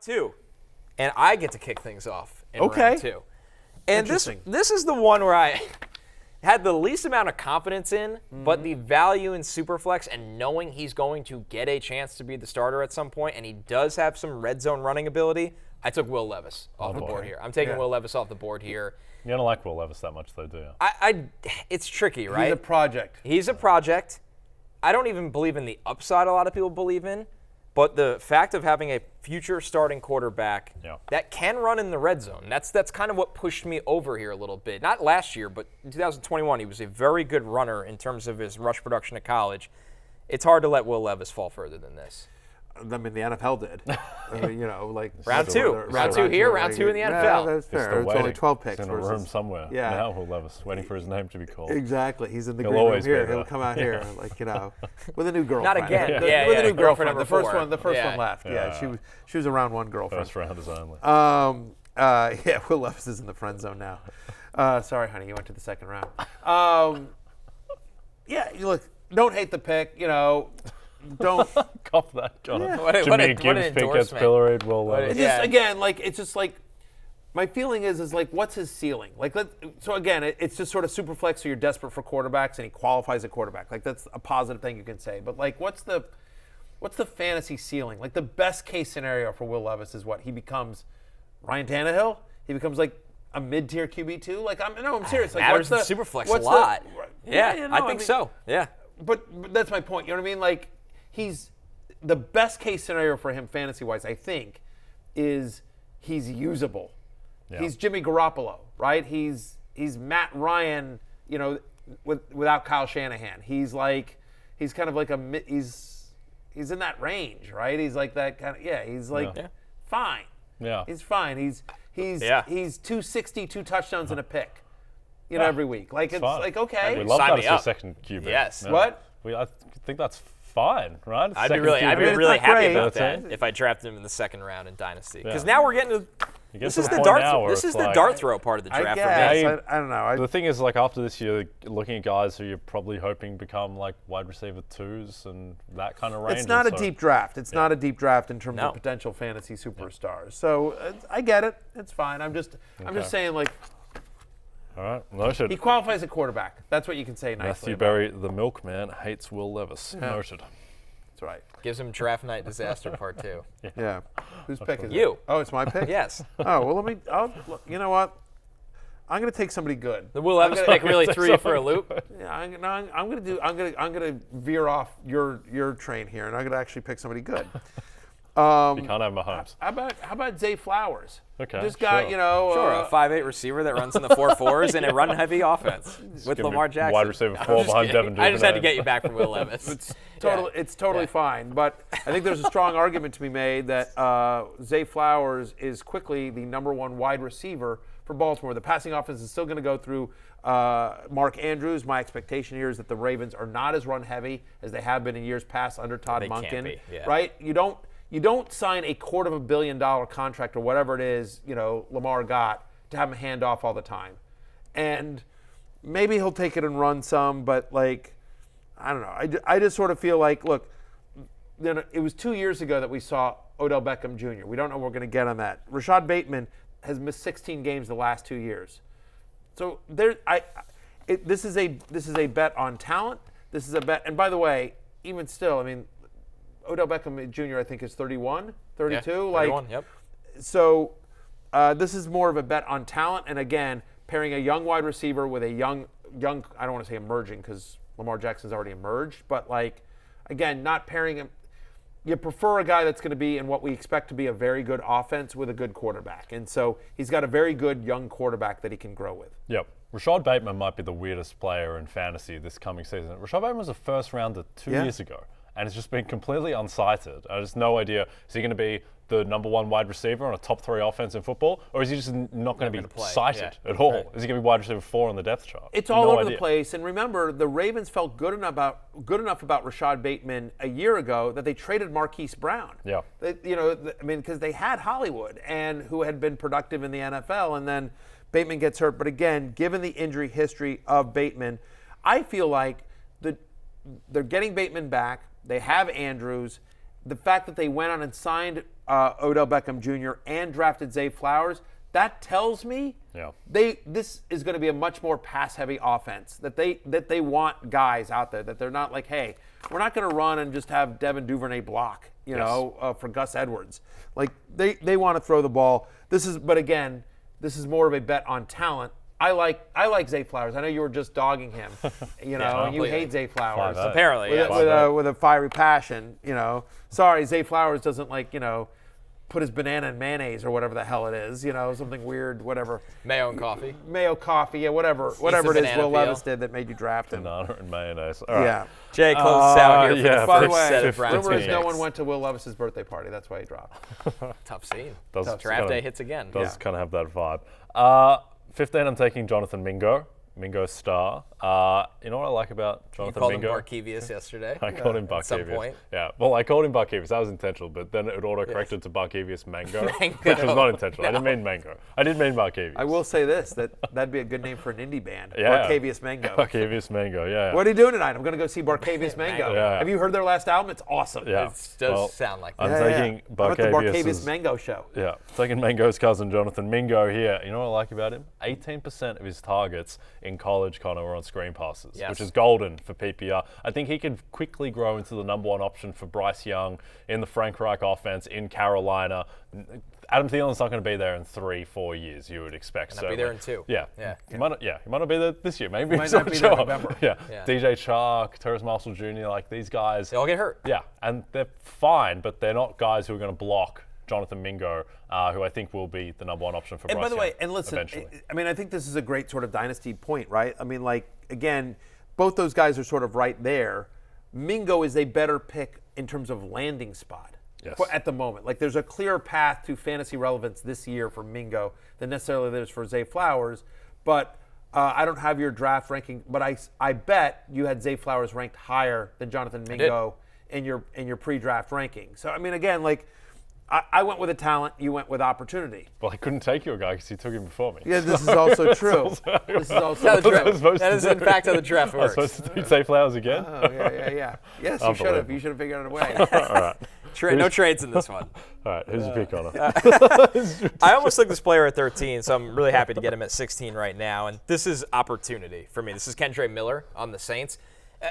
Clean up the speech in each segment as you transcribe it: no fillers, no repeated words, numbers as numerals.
2, and I get to kick things off in round 2. And this is the one where I had the least amount of confidence in, but the value in Superflex and knowing he's going to get a chance to be the starter at some point, and he does have some red zone running ability, I took Will Levis off the board here. I'm taking Will Levis off the board here. You don't like Will Levis that much, though, do you? It's tricky, right? He's a project. I don't even believe in the upside a lot of people believe in, but the fact of having a future starting quarterback that can run in the red zone, that's kind of what pushed me over here a little bit. Not last year, but in 2021, he was a very good runner in terms of his rush production at college. It's hard to let Will Levis fall further than this. I mean, the NFL did. round 2. Round 2 here, round 2 in the NFL. Yeah, that's fair. It's only 12 picks. He's in a room somewhere. Yeah. Now Will Levis, waiting for his name to be called. Exactly. He's in the green room here. He'll come out here, with a new girlfriend. Not again. With a new girlfriend. The first one left. Yeah, she was a round 1 girlfriend. First rounders only. Will Levis is in the friend zone now. Sorry, honey, you went to the second round. Look, don't hate the pick, Don't cop that, John. Yeah. Jimmy Gibbs pick gets pilloried. Will Levis. It's just like my feeling is what's his ceiling? So again, it's just sort of super flex. So you're desperate for quarterbacks, and he qualifies a quarterback. That's a positive thing you can say. But what's the fantasy ceiling? The best case scenario for Will Levis is what he becomes. Ryan Tannehill. He becomes a mid-tier QB2. I'm serious. Matters in Superflex a lot. I think so. Yeah. But that's my point. You know what I mean? He's the best case scenario for him fantasy-wise, I think, is he's usable. Yeah. He's Jimmy Garoppolo, right? He's Matt Ryan, without Kyle Shanahan. He's kind of he's in that range, right? He's like that kind of he's fine. Yeah. He's fine. He's 260, 2 touchdowns and a pick. Every week. It's okay. We love that as your second QB. Yes. Yeah. What? I think that's fine, right? I'd be really happy about that if I drafted him in the second round in Dynasty. Because now we're getting to this is the dart throw part of the draft for me. I don't know. The thing is, after this year, looking at guys who you're probably hoping become wide receiver 2s and that kind of range. It's not a deep draft. It's not a deep draft in terms of potential fantasy superstars. So I get it. It's fine. I'm just saying all right, noted. He qualifies a quarterback. That's what you can say nicely. Matthew Berry, the milkman, hates Will Levis. Yeah. Noted. That's right. Gives him draft night disaster part 2. Yeah. Whose pick is you? It? Oh, it's my pick? Yes. Oh, well, you know what? I'm going to take somebody good. The Will Levis pick really threw you for a loop? Yeah, I'm going to veer off your train here, and I'm going to actually pick somebody good. You can't have Mahomes. How about Zay Flowers? Okay. This guy, a 5'8" receiver that runs in the 4.4s in a run-heavy offense with Lamar Jackson. Wide receiver 4 behind Devin Duvernay. I just had to get you back from Will Levis. It's totally fine, but I think there's a strong argument to be made that Zay Flowers is quickly the number 1 wide receiver for Baltimore. The passing offense is still going to go through Mark Andrews. My expectation here is that the Ravens are not as run-heavy as they have been in years past under Todd Monken. Can't be, right? You don't sign a $250 million contract or whatever it is, Lamar got to have him hand off all the time. And maybe he'll take it and run some, but I don't know. I just sort of feel look, it was 2 years ago that we saw Odell Beckham Jr. We don't know what we're going to get on that. Rashad Bateman has missed 16 games the last 2 years. So this is a bet on talent. This is a bet. And by the way, even still, Odell Beckham Jr. I think is 31, 32. Yeah, 31, yep. So this is more of a bet on talent. And again, pairing a young wide receiver with a young, I don't want to say emerging because Lamar Jackson's already emerged, but again, not pairing him. You prefer a guy that's going to be in what we expect to be a very good offense with a good quarterback. And so he's got a very good young quarterback that he can grow with. Yep. Rashad Bateman might be the weirdest player in fantasy this coming season. Rashad Bateman was a first rounder 2 years ago. And it's just been completely unsighted. I just no idea. Is he going to be the number 1 wide receiver on a top 3 offense in football? Or is he just not going to be cited at all? Right. Is he going to be wide receiver 4 on the depth chart? It's all over the place. And remember, the Ravens felt good enough about Rashad Bateman a year ago that they traded Marquise Brown. Yeah. Because they had Hollywood, and who had been productive in the NFL, and then Bateman gets hurt. But again, given the injury history of Bateman, I feel like they're getting Bateman back. They have Andrews. the fact that they went on and signed Odell Beckham Jr. and drafted Zay Flowers, that tells me this is going to be a much more pass-heavy offense. That they want guys out there. That they're not like, hey, we're not going to run and just have Devin Duvernay block, for Gus Edwards. Like they want to throw the ball. But again, this is more of a bet on talent. I like Zay Flowers. I know you were just dogging him. You hate Zay Flowers. Apparently, with a fiery passion. Sorry, Zay Flowers doesn't put his banana in mayonnaise or whatever the hell it is, something weird, whatever. Mayo and coffee. Mayo coffee, yeah, whatever it is Will Levis did that made you draft him. Banana and mayonnaise. All right. Yeah. Jay, close us out here for the By the first way, set of round rumors two no picks. one went to Will Levis's birthday party. That's why he dropped. Tough scene. Does Draft day hits again. Does kind of have that vibe. 15, I'm taking Jonathan Mingo. Mingo star. You know what I like about Jonathan Mingo? You called him Barkevius yesterday. I called him Barkevius. At some point. Yeah. Well, I called him Barkevius. That was intentional, but then it auto-corrected to Barkevius Mango, Mango. which was not intentional. No. I didn't mean Mango. I did mean Barkevius. I will say this, that'd be a good name for an indie band. Yeah. Barkevius Mango. Barkevius Mango, yeah. What are you doing tonight? I'm going to go see Barkevius Mango. Yeah. Have you heard their last album? It's awesome. Yeah. It does sound like that. I'm taking I'm at the Barkevius Barkevius Mango show. Yeah, taking Mango's cousin, Jonathan Mingo here. You know what I like about him? 18% of his targets in college, Connor, were on screen passes, which is golden for PPR. I think he could quickly grow into the number one option for Bryce Young in the Frank Reich offense in Carolina. Adam Thielen's not going to be there in 3-4 years, you would expect. Not be there in 2. Yeah. He might not be there this year. Maybe he might not be there in November. Yeah. DJ Chark, Terrace Marshall Jr., like these guys. They all get hurt. Yeah, and they're fine, but they're not guys who are going to block Jonathan Mingo, who I think will be the number one option for Bryce Young. And by the way, Young listen, eventually. I think this is a great sort of dynasty point, right? Again, both those guys are sort of right there. Mingo is a better pick in terms of landing spot at the moment. There's a clear path to fantasy relevance this year for Mingo than necessarily there's for Zay Flowers. But I don't have your draft ranking, but I bet you had Zay Flowers ranked higher than Jonathan Mingo in your pre-draft ranking. So again, I went with a talent, you went with opportunity. Well, I couldn't take your guy because he took him before me. Yeah, this is also true. This is also true. That is in fact how the draft works. I was supposed to take Zay Flowers again? Oh, yeah. Yes, you should have. You should have figured out a way. All right. No trades in this one. All right, who's your pick, Connor? I almost took this player at 13, so I'm really happy to get him at 16 right now. And this is opportunity for me. This is Kendre Miller on the Saints.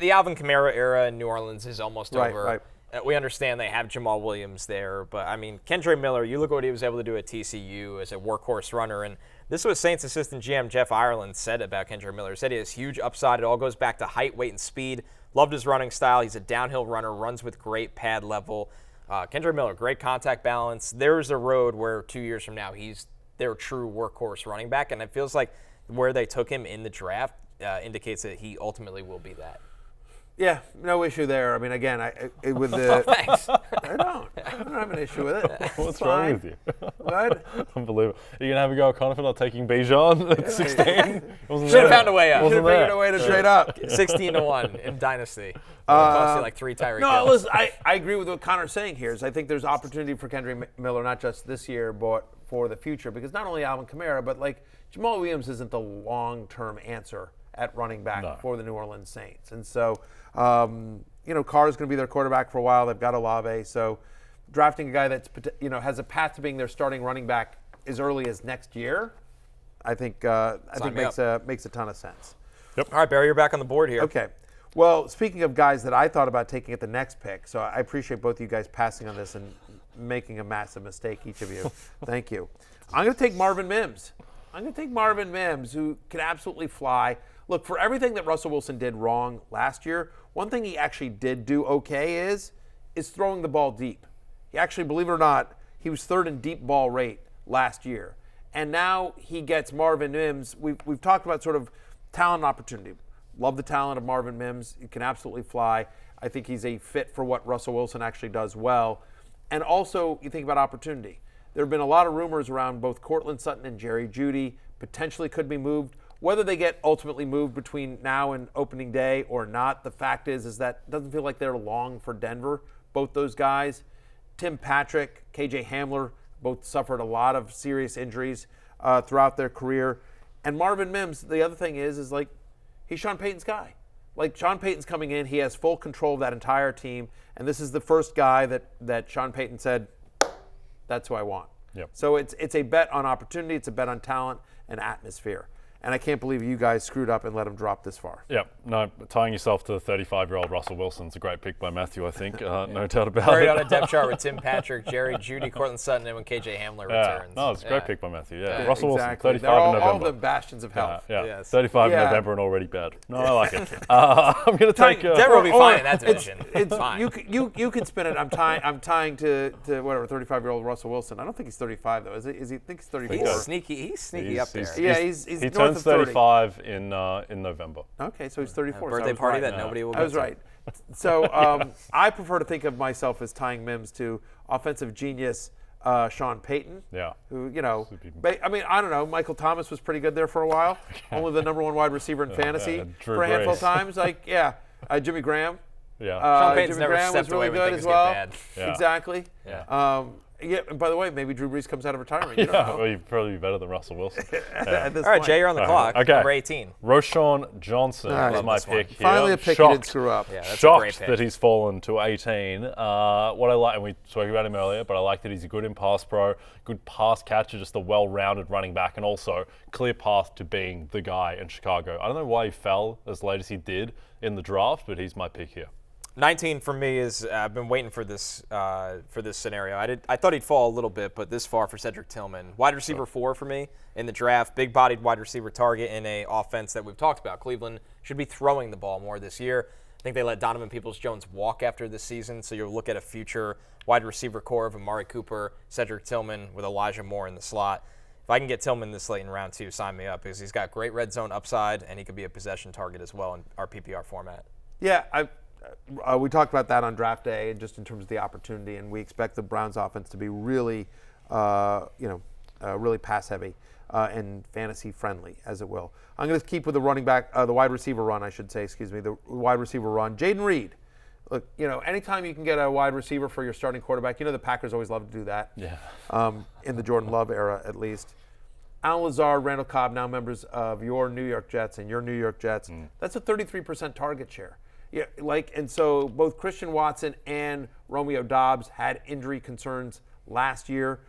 The Alvin Kamara era in New Orleans is almost over. Right. We understand they have Jamal Williams there, but Kendre Miller, you look at what he was able to do at TCU as a workhorse runner, and this was Saints assistant GM Jeff Ireland said about Kendre Miller. He said he has huge upside. It all goes back to height, weight, and speed. Loved his running style. He's a downhill runner, runs with great pad level. Kendre Miller, great contact balance. There's a road where 2 years from now he's their true workhorse running back, and it feels like where they took him in the draft indicates that he ultimately will be that. Yeah, no issue there. Again, with the Thanks. I don't have an issue with it. What's wrong with you? What? Unbelievable. Are you going to have a go at Connor for not taking Bijan at 16? Should have found a way up. Should have figured a way to trade up. 16-1 in Dynasty. It cost you like 3 Tyreek Hills. Listen, I agree with what Connor's saying here. I think there's opportunity for Kendre Miller, not just this year, but for the future. Because not only Alvin Kamara, but Jamal Williams isn't the long-term answer at running back for the New Orleans Saints. And so, Carr's going to be their quarterback for a while. They've got Olave. So drafting a guy that's, has a path to being their starting running back as early as next year, I think makes a ton of sense. Yep. All right, Barry, you're back on the board here. Okay. Well, speaking of guys that I thought about taking at the next pick, so I appreciate both of you guys passing on this and making a massive mistake, each of you. Thank you. I'm going to take Marvin Mims. Who can absolutely fly. Look, for everything that Russell Wilson did wrong last year, one thing he actually did do okay is throwing the ball deep. He actually, believe it or not, he was third in deep ball rate last year. And now he gets Marvin Mims. We've talked about sort of talent and opportunity. Love the talent of Marvin Mims. He can absolutely fly. I think he's a fit for what Russell Wilson actually does well. And also, you think about opportunity. There have been a lot of rumors around both Cortland Sutton and Jerry Jeudy potentially could be moved. Whether they get ultimately moved between now and opening day or not, the fact is that it doesn't feel like they're long for Denver, both those guys. Tim Patrick, KJ Hamler, both suffered a lot of serious injuries throughout their career. And Marvin Mims, the other thing is he's Sean Payton's guy. like Sean Payton's coming in, he has full control of that entire team, and this is the first guy that Sean Payton said, that's who I want. Yep. So it's a bet on opportunity, it's a bet on talent and atmosphere. And I can't believe you guys screwed up and let him drop this far. Yep. No, tying yourself to the 35-year-old Russell Wilson's a great pick by Matthew, I think. No doubt about Buried it. on a depth chart with Tim Patrick, Jerry Judy, Cortland Sutton, and when KJ Hamler returns. No, it's a great pick by Matthew. Yeah. Yeah, Russell exactly. Wilson, 35 They're in November. all the bastions of health. Yeah. Yes. 35 in Yeah. November and already bad. No, I like it. I'm going to take. Denver will be fine in that division. It's fine. You can spin it. I'm tying to whatever 35-year-old Russell Wilson. I don't think he's 35 though. Is he? I think he's 34. He's sneaky up there. Yeah, he's he north turns of 30. 35 in November. Okay, so he's 34. Birthday so I was party right. that nobody will I get was to. right. So I prefer to think of myself as tying Mims to offensive genius Sean Payton. Yeah. Who, I mean, I don't know. Michael Thomas was pretty good there for a while. Only the number one wide receiver in fantasy Drew for a handful of Brees. times. Jimmy Graham. Yeah. Sean Payton's Jimmy never Graham was stepped away really when good things as well. get bad. Yeah. Exactly. Yeah. And by the way, maybe Drew Brees comes out of retirement. You don't know. Well, you'd probably be better than Russell Wilson. At this All right, point. Jay, you're on the clock. Okay. Number 18. Roshan Johnson I is love my this one. pick here. Finally a pick you didn't screw up. Yeah, that's a Shocked great pick. that he's fallen to 18. What I like, and we spoke about him earlier, but I like that he's a good in pass pro, good pass catcher, just a well-rounded running back, and also clear path to being the guy in Chicago. I don't know why he fell as late as he did in the draft, but he's my pick here. 19 for me is I've been waiting for this scenario. I thought he'd fall a little bit, but this far for Cedric Tillman. Wide receiver 4 for me in the draft. Big-bodied wide receiver target in a offense that we've talked about. Cleveland should be throwing the ball more this year. I think they let Donovan Peoples-Jones walk after this season, so you'll look at a future wide receiver core of Amari Cooper, Cedric Tillman with Elijah Moore in the slot. If I can get Tillman this late in round 2, sign me up, because he's got great red zone upside, and he could be a possession target as well in our PPR format. Yeah, we talked about that on draft day, and just in terms of the opportunity, and we expect the Browns offense to be really, really pass heavy and fantasy friendly, as it will. I'm going to keep with the running back, the wide receiver run, I should say. Excuse me, the wide receiver run. Jaden Reed. Look, anytime you can get a wide receiver for your starting quarterback, the Packers always love to do that. Yeah. In the Jordan Love era, at least. Alan Lazard, Randall Cobb, now members of your New York Jets and your New York Jets. That's a 33% target share. Yeah, and so both Christian Watson and Romeo Doubs had injury concerns last year.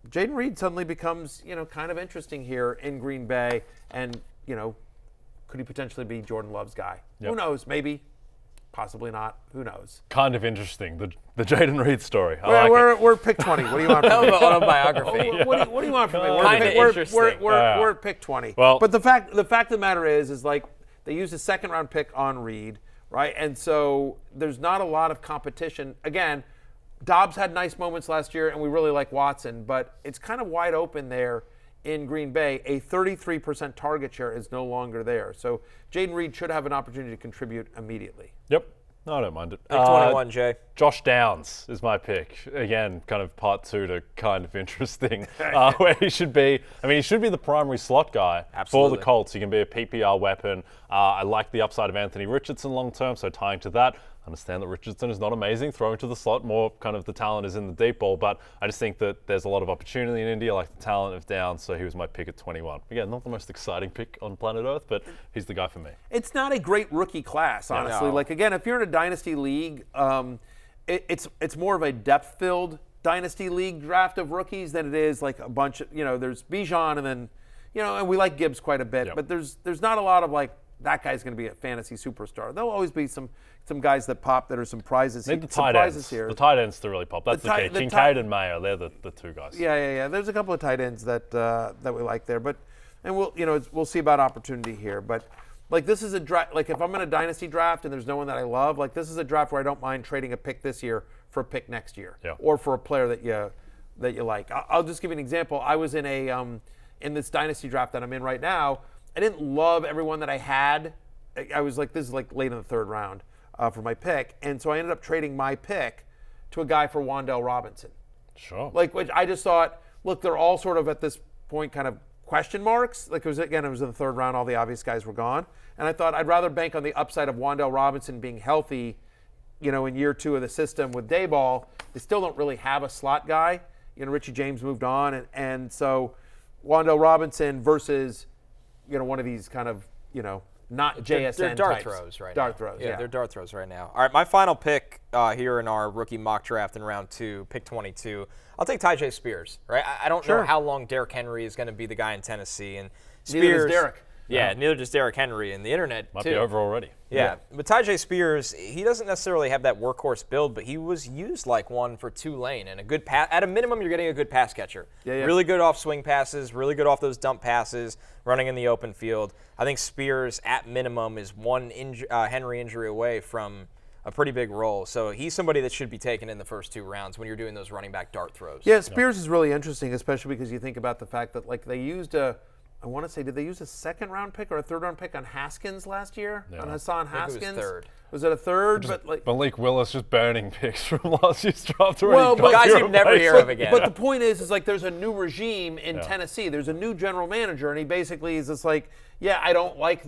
Jaden Reed suddenly becomes, kind of interesting here in Green Bay, and could he potentially be Jordan Love's guy? Yep. Who knows? Maybe, possibly not. Who knows? Kind of interesting, the Jaden Reed story. We're at pick 20. What do you want from me? Autobiography. What do you want from me? We're at pick 20. Well, but the fact of the matter is like they used a second-round pick on Reed. Right, and so there's not a lot of competition. Again, Dobbs had nice moments last year, and we really like Watson, but it's kind of wide open there in Green Bay. A 33% target share is no longer there. So Jaden Reed should have an opportunity to contribute immediately. Yep. No, I don't mind it. Pick 21, Jay. Josh Downs is my pick. Again, kind of part 2 to kind of interesting where he should be. I mean, he should be the primary slot guy for the Colts. He can be a PPR weapon. I like the upside of Anthony Richardson long term, so tying to that. I understand that Richardson is not amazing throwing to the slot. More kind of the talent is in the deep ball, but I just think that there's a lot of opportunity in India. I like the talent of Downs, so he was my pick at 21. Again, not the most exciting pick on planet Earth, but he's the guy for me. It's not a great rookie class, honestly. No. Like, again, if you're in a dynasty league, it's more of a depth-filled dynasty league draft of rookies than it is like a bunch of, there's Bijan and then, and we like Gibbs quite a bit, but there's not a lot of like, that guy's going to be a fantasy superstar. There'll always be some guys that pop that are some prizes. Need the tight ends here. The tight ends to really pop. That's the key. Kincaid and Mayer, they're the two guys. Yeah. There's a couple of tight ends that we like there, and we'll see about opportunity here. But like this is a draft. Like if I'm in a dynasty draft and there's no one that I love, like this is a draft where I don't mind trading a pick this year for a pick next year, or for a player that you like. I'll just give you an example. I was in in this dynasty draft that I'm in right now. I didn't love everyone that I had. I was like, this is like late in the 3rd round for my pick. And so I ended up trading my pick to a guy for Wan'Dale Robinson. Sure. Like, which I just thought, look, they're all sort of at this point kind of question marks. Like it was in the 3rd round, all the obvious guys were gone. And I thought I'd rather bank on the upside of Wan'Dale Robinson being healthy, in year 2 of the system with Dayball. They still don't really have a slot guy. Richie James moved on. And so Wan'Dale Robinson versus, one of these kind of, not JSN They're dart types. throws right Dart now. throws, Yeah, they're dart throws right now. All right, my final pick here in our rookie mock draft in round 2, pick 22. I'll take Tyjae Spears, right? I don't know how long Derrick Henry is going to be the guy in Tennessee. And Spears, Neither does Derrick. Yeah, neither does Derrick Henry. And the internet, Might too. be over already. Yeah, but Tyjae Spears, he doesn't necessarily have that workhorse build, but he was used like one for Tulane. And a good pass, at a minimum, you're getting a good pass catcher. Really good off swing passes, really good off those dump passes, running in the open field. I think Spears, at minimum, is one Henry injury away from a pretty big role. So he's somebody that should be taken in the first 2 rounds when you're doing those running back dart throws. Yeah, Spears is really interesting, especially because you think about the fact that they used I want to say, did they use a 2nd-round pick or a 3rd-round pick on Haskins last year? Yeah. On Hassan Haskins? It was 3rd. Was it a 3rd? But Malik Willis just burning picks from last year's draft already. Well, but guys you'd never hear of again. But the point is there's a new regime in Tennessee. There's a new general manager, and he basically is just I don't like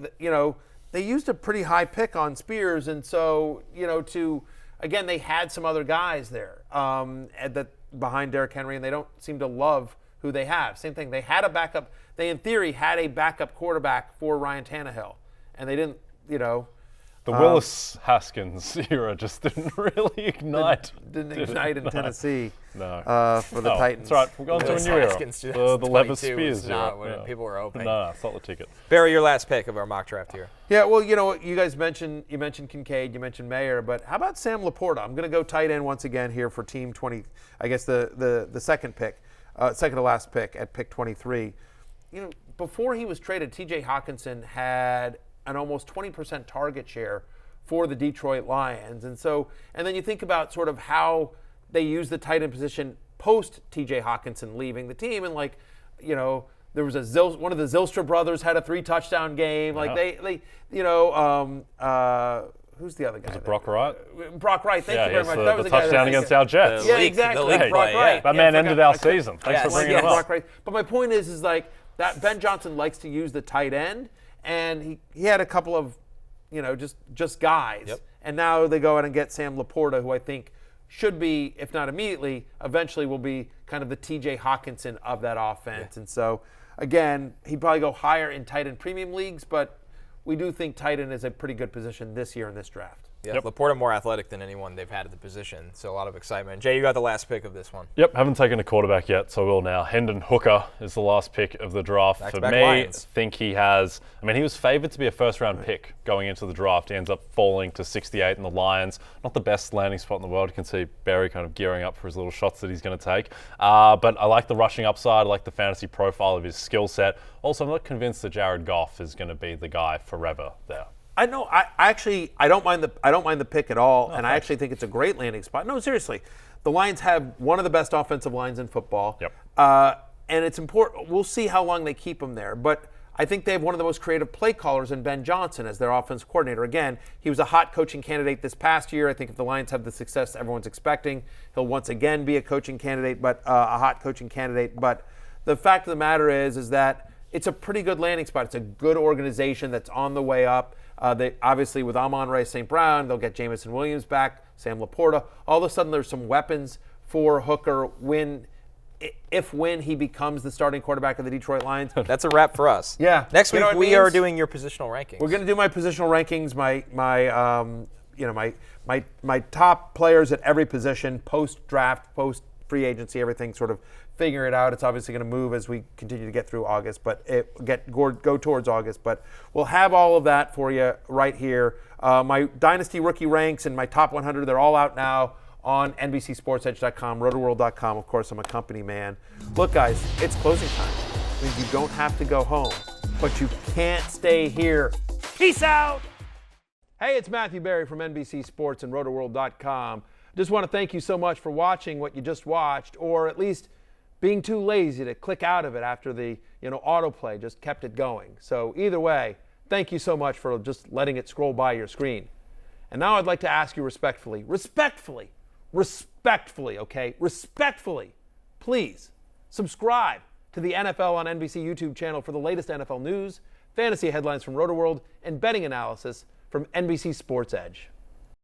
they used a pretty high pick on Spears, and so, again, they had some other guys there behind Derrick Henry, and they don't seem to love who they have. Same thing. They had a backup. They, in theory, had a backup quarterback for Ryan Tannehill, and they didn't, The Willis Haskins era just didn't really ignite. Didn't ignite in Tennessee. No. For the Titans. That's right. We're going to a new era. The Levis Spears not era. when people were hoping. No, it's not the ticket. Barry, your last pick of our mock draft here. Yeah, well, you know what? You guys mentioned Kincaid, you mentioned Mayer, but how about Sam LaPorta? I'm going to go tight end once again here for team 20. I guess the second pick, second to last pick at pick 23. Before he was traded, T.J. Hawkinson had an almost 20% target share for the Detroit Lions. And then you think about sort of how they use the tight end position post T.J. Hawkinson leaving the team. And there was one of the Zylstra brothers had a 3-touchdown game. Who's the other guy? Was it Brock Wright? Brock Wright, thank you very much. That was the touchdown against our Jets. Yeah, exactly. Brock Wright. That man ended our season. Thanks for bringing him up. But my point is that Ben Johnson likes to use the tight end, and he had a couple of, just guys. Yep. And now they go out and get Sam LaPorta, who I think should be, if not immediately, eventually will be kind of the T.J. Hawkinson of that offense. Yeah. And so, again, he'd probably go higher in tight end premium leagues, but we do think tight end is a pretty good position this year in this draft. Yeah, LaPorta more athletic than anyone they've had at the position, so a lot of excitement. Jay, you got the last pick of this one. Yep, haven't taken a quarterback yet, so I will now. Hendon Hooker is the last pick of the draft. Back-to-back For me, Lions. I think he was favored to be a first-round pick going into the draft. He ends up falling to 68 in the Lions. Not the best landing spot in the world. You can see Barry kind of gearing up for his little shots that he's going to take. But I like the rushing upside. I like the fantasy profile of his skill set. Also, I'm not convinced that Jared Goff is going to be the guy forever there. I know. I don't mind the pick at all, and I actually think it's a great landing spot. No, seriously, the Lions have one of the best offensive lines in football. Yep. And it's important. We'll see how long they keep him there, but I think they have one of the most creative play callers in Ben Johnson as their offense coordinator. Again, he was a hot coaching candidate this past year. I think if the Lions have the success everyone's expecting, he'll once again be a coaching candidate, but a hot coaching candidate. But the fact of the matter is that it's a pretty good landing spot. It's a good organization that's on the way up. They obviously, with Amon-Ra St. Brown, they'll get Jamison Williams back, Sam LaPorta. All of a sudden, there's some weapons for Hooker when he becomes the starting quarterback of the Detroit Lions. That's a wrap for us. Yeah. Next week we are doing your positional rankings. We're going to do my positional rankings, my top players at every position, post draft, post free agency, everything sort of figure it out. It's obviously going to move as we continue to get through August, but go towards August. But we'll have all of that for you right here. My Dynasty rookie ranks and my top 100, they're all out now on NBCSportsEdge.com, RotoWorld.com. Of course, I'm a company man. Look, guys, it's closing time. I mean, you don't have to go home, but you can't stay here. Peace out. Hey, it's Matthew Berry from NBC Sports and RotoWorld.com. Just want to thank you so much for watching what you just watched, or at least being too lazy to click out of it after the autoplay just kept it going. So either way, thank you so much for just letting it scroll by your screen. And now I'd like to ask you respectfully, please subscribe to the NFL on NBC YouTube channel for the latest NFL news, fantasy headlines from RotoWorld, and betting analysis from NBC Sports Edge.